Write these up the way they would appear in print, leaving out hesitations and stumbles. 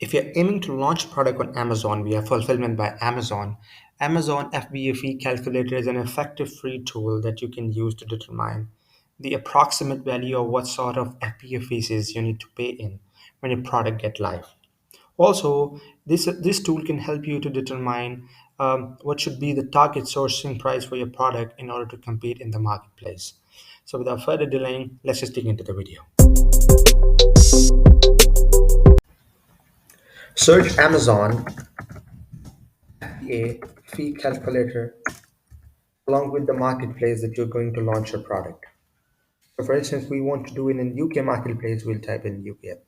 If you're aiming to launch a product on Amazon via fulfillment by Amazon, Amazon FBA Calculator is an effective free tool that you can use to determine the approximate value of what sort of FBA fees you need to pay in when your product get live. Also, this tool can help you to determine what should be the target sourcing price for your product in order to compete in the marketplace. So without further delaying, let's just dig into the video. Search Amazon a fee calculator along with the marketplace that you're going to launch your product. So for instance, we want to do it in UK marketplace, we'll type in UK.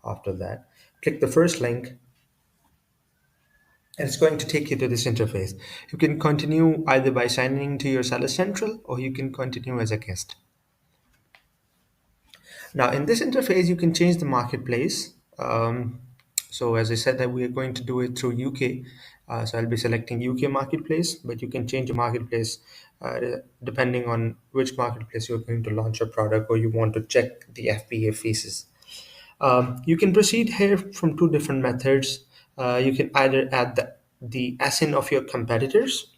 After that, click the first link and it's going to take you to this interface. You can continue either by signing to your Seller Central or you can continue as a guest. Now in this interface, you can change the marketplace. So as I said that we are going to do it through UK. So I'll be selecting UK marketplace, but you can change your marketplace depending on which marketplace you're going to launch your product or you want to check the FBA fees. You can proceed here from two different methods. You can either add the ASIN of your competitors,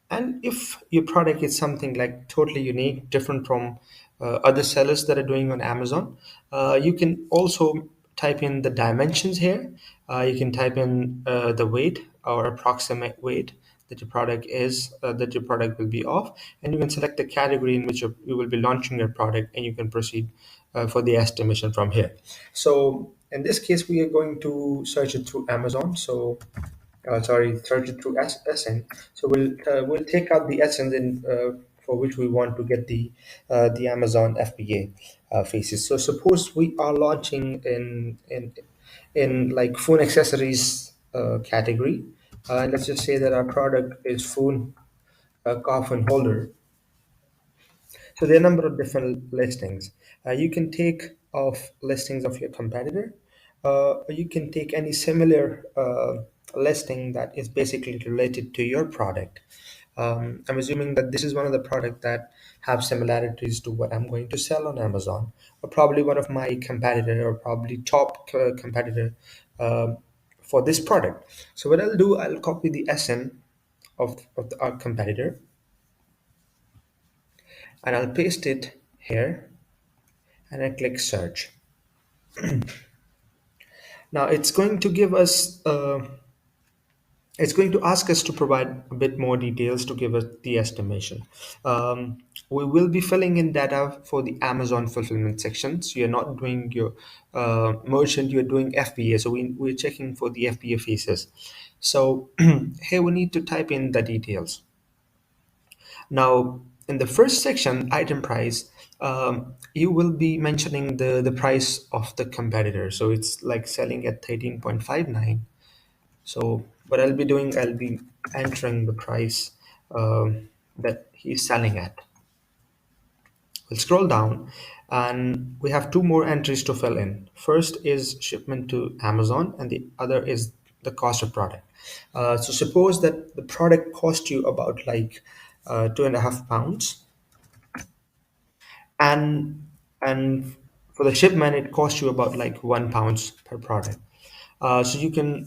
and if your product is something like totally unique, different from other sellers that are doing on Amazon, you can also type in the dimensions here. You can type in the weight or approximate weight that your product is, that your product will be of, and you can select the category in which you will be launching your product, and you can proceed for the estimation from here. So in this case, we are going to search it through Amazon. So search it through SN. So we'll take out the SN in for which we want to get the Amazon FBA faces. So suppose we are launching in like phone accessories category. Let's just say that our product is phone car phone holder. So there are a number of different listings. You can take off listings of your competitor, or you can take any similar listing that is basically related to your product. I'm assuming that this is one of the products that have similarities to what I'm going to sell on Amazon, or probably one of my competitor, or probably top competitor for this product. So what I'll do, I'll copy the SN of our competitor, and I'll paste it here and I click search. Now it's going to ask us to provide a bit more details to give us the estimation. Um, we will be filling in data for the Amazon fulfillment section. So you're not doing your merchant, you're doing FBA. So we're checking for the FBA fees. So here we need to type in the details. Now, in the first section, item price, you will be mentioning the price of the competitor. So it's like selling at 13.59. So what I'll be doing, I'll be entering the price that he's selling at. We'll scroll down and we have two more entries to fill in. First is shipment to Amazon and the other is the cost of product. So suppose that the product cost you about like 2.5 pounds, and and for the shipment it costs you about like 1 pounds per product. So you can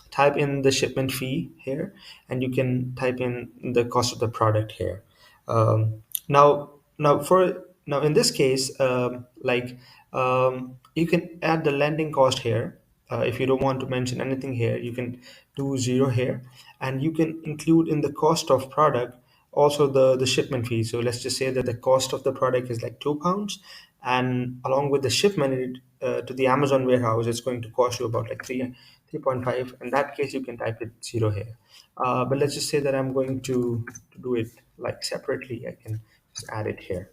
type in the shipment fee here, and you can type in the cost of the product here. Now, now in this case, you can add the landing cost here. If you don't want to mention anything here, you can do zero here, and you can include in the cost of product also the shipment fee. So let's just say that the cost of the product is like 2 pounds, and along with the shipment to the Amazon warehouse, it's going to cost you about like 3.5. In that case, you can type it zero here. But let's just say that I'm going to do it like separately. I can just add it here.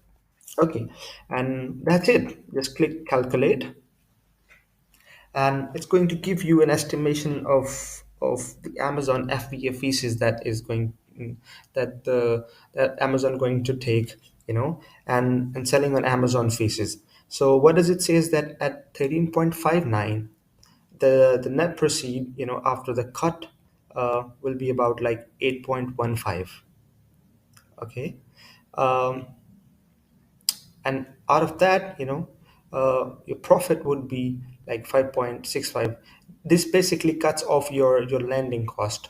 Okay, and that's it. Just click calculate, and it's going to give you an estimation of the Amazon FBA fees that is going that Amazon going to take, and selling on Amazon fees. So what does it say is that at 13.59, the net proceed, after the cut, will be about like 8.15. Okay, um, and out of that, your profit would be like 5.65. This basically cuts off your landing cost,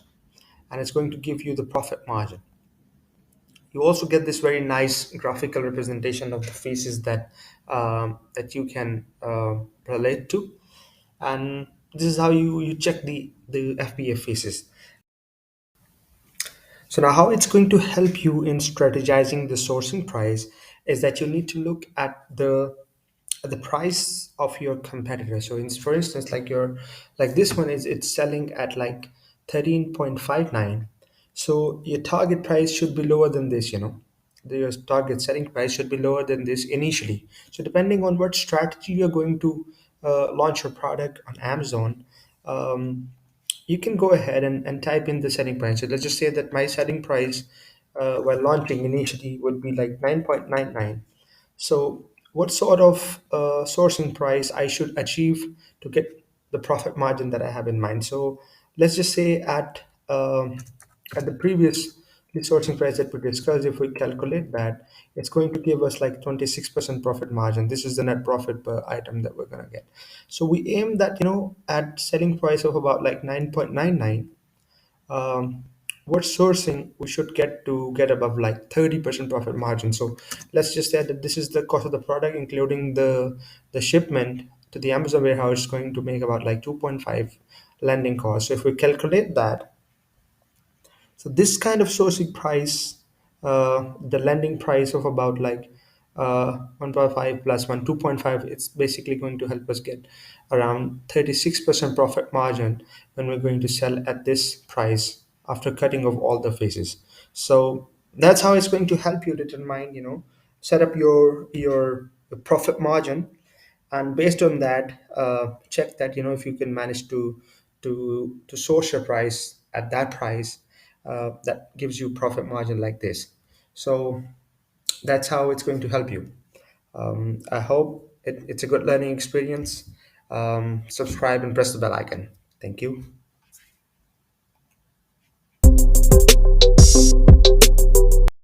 and it's going to give you the profit margin. You also get this very nice graphical representation of the faces that you can relate to, and this is how you check the FBA faces. So now how it's going to help you in strategizing the sourcing price is that you need to look at the price of your competitor. So for instance, like this one is it's selling at like 13.59. So your target price should be lower than this, your target selling price should be lower than this initially. So depending on what strategy you're going to launch your product on Amazon, um, you can go ahead and type in the selling price. So let's just say that my selling price while launching initially would be like 9.99. So what sort of sourcing price I should achieve to get the profit margin that I have in mind? So let's just say at the previous sourcing price that we discussed, if we calculate that, it's going to give us like 26% profit margin. This is the net profit per item that we're gonna get. So we aim that, at selling price of about like 9.99, um, what sourcing we should get to get above like 30% profit margin. So let's just say that this is the cost of the product, including the shipment to the Amazon warehouse, is going to make about like 2.5 landing cost. So if we calculate that, so this kind of sourcing price, the lending price of about like 1.5 plus 1, 2.5, it's basically going to help us get around 36% profit margin when we're going to sell at this price after cutting off all the faces. So that's how it's going to help you determine, set up your profit margin, and based on that, check that if you can manage to source your price at that price, that gives you profit margin like this. So that's how it's going to help you. I hope it's a good learning experience. Subscribe and press the bell icon. Thank you.